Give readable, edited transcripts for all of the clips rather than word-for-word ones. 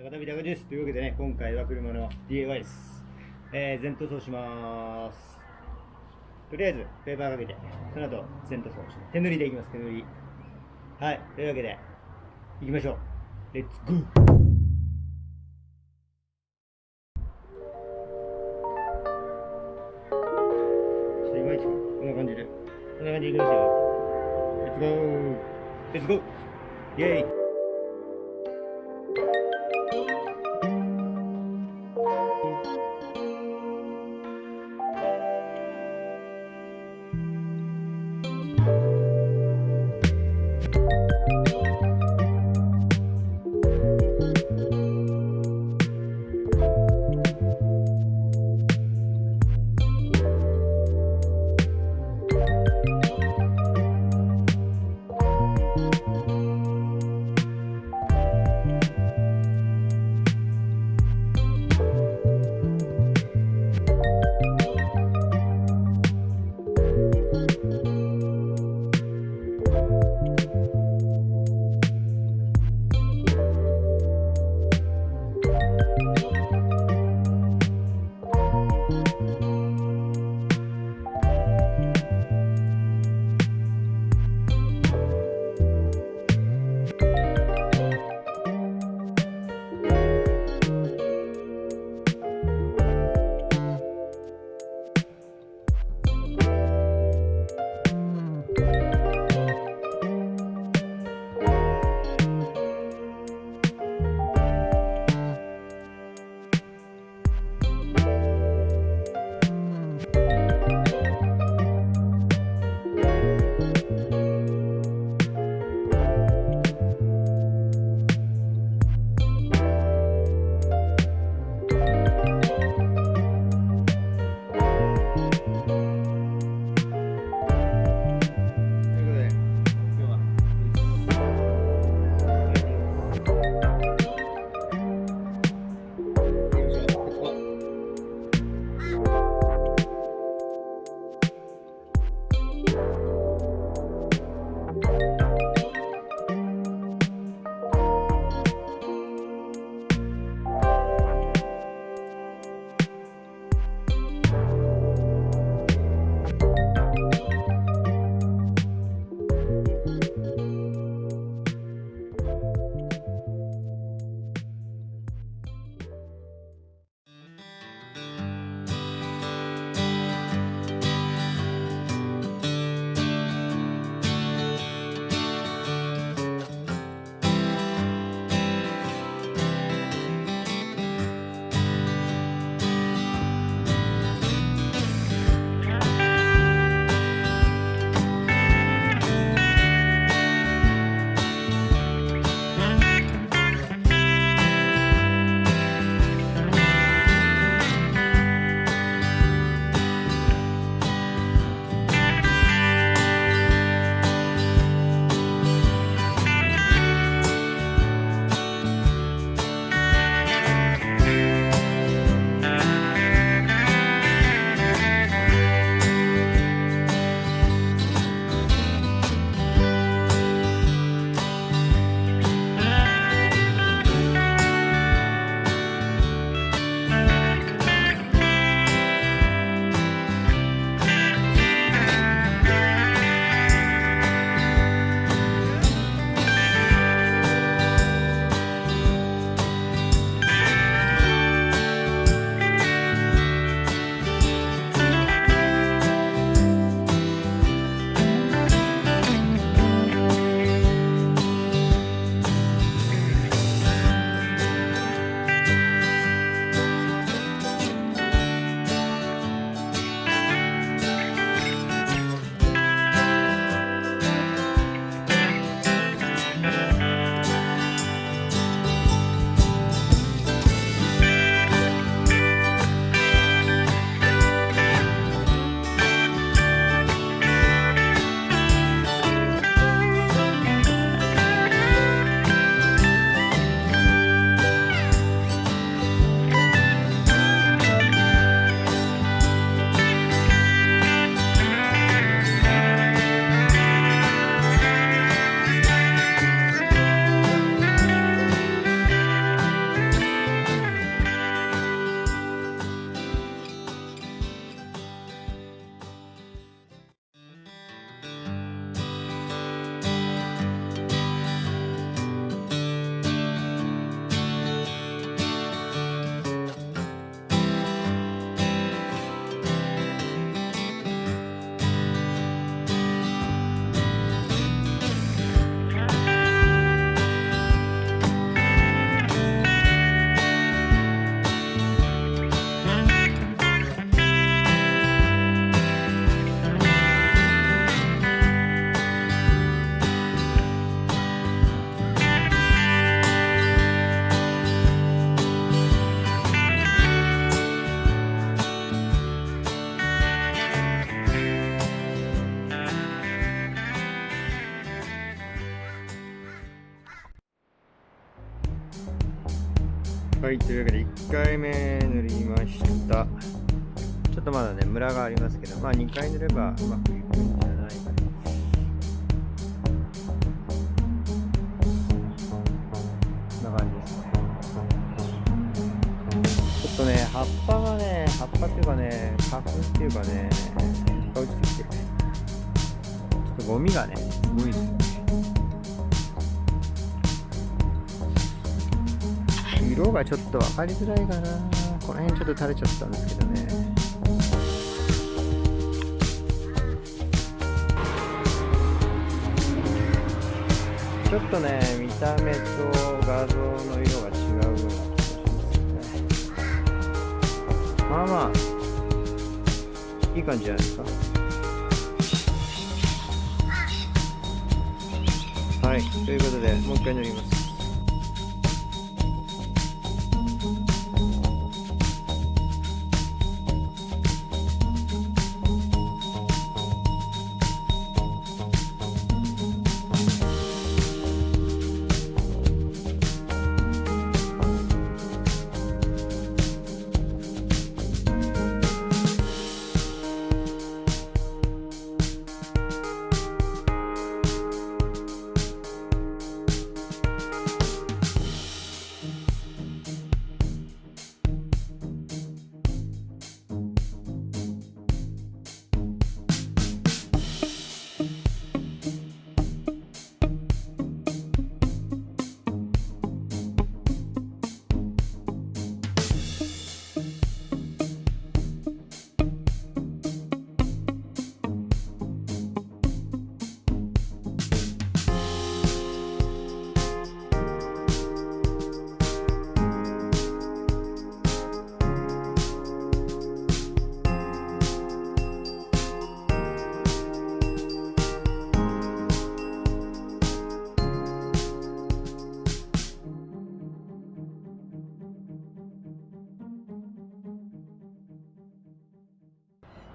高旅高です。というわけでね、今回は車の DIY です。全塗装します。とりあえず、ペーパーかけて、その後、全塗装します。手塗りでいきます、手塗り。はい、というわけで、行きましょう。レッツゴー。いまいちこんな感じで、こんな感じでいきますよ。レッツゴー。レッツゴー。イェイ。はい、というわけで1回目塗りました。ちょっとまだね、ムラがありますけど、まあ2回塗ればうまくいくんじゃないかな。こんな感じですね。ちょっとね、葉っぱっていうかね、花粉っていうかね、落ちてきてるね。ちょっとゴミがね、すごいですよね。色がちょっと分かりづらいかな。この辺ちょっと垂れちゃったんですけどね。ちょっとね、見た目と画像の色が違うような気がしますね。まあまあいい感じじゃないですか。はい、ということでもう一回塗ります。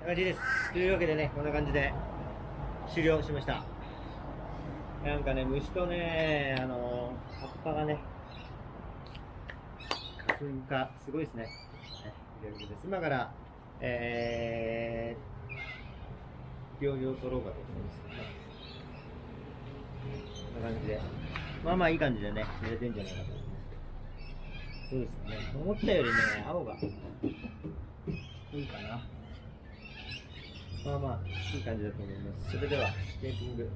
感じです。というわけでね、こんな感じで終了しました。なんかね、虫とね、葉っぱがね、花粉がすごいですね。というわけです。今から、病状を取ろうかと思います。こんな感じで。まあまあいい感じでね、塗れてんじゃないかと思います。そうですね。思ったよりね、青がいいかな。まあまあいい感じだと思います。それではテーピング。